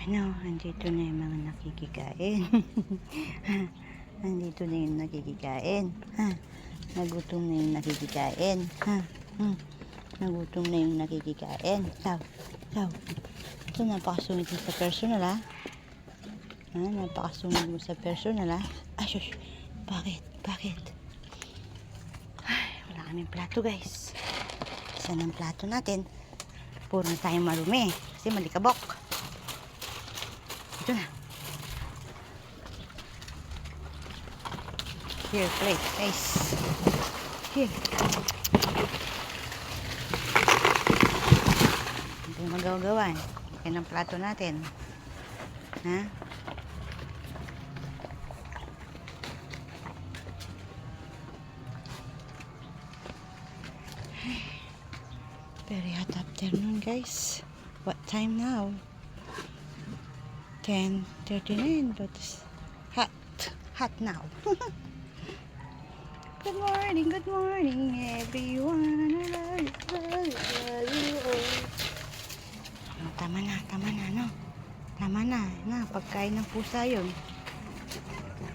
Ano, andito na yung mga nakikikain. Andito na yung nakikikain. Ha? Nagutom na yung nakikikain. Ha? Nagutom na yung nakikikain. Saw. Ito, napakasungit mo sa personal, ha? Ha? Napakasungit mo sa personal, ha? Ay, shush. Bakit? Ay, wala kaming plato, guys. Isa ng plato natin. Puro na tayong marumi. Kasi malikabok. Ito na. Here, plate. Nice. Here. Ito yung magawa-gawan. Yan ang plato natin. Ha? Very hot afternoon, guys. What time now? 10:39, but it's hot now. Good morning, everyone. I love you all. Tama na, no? Tama na, pagkain ng pusa yun.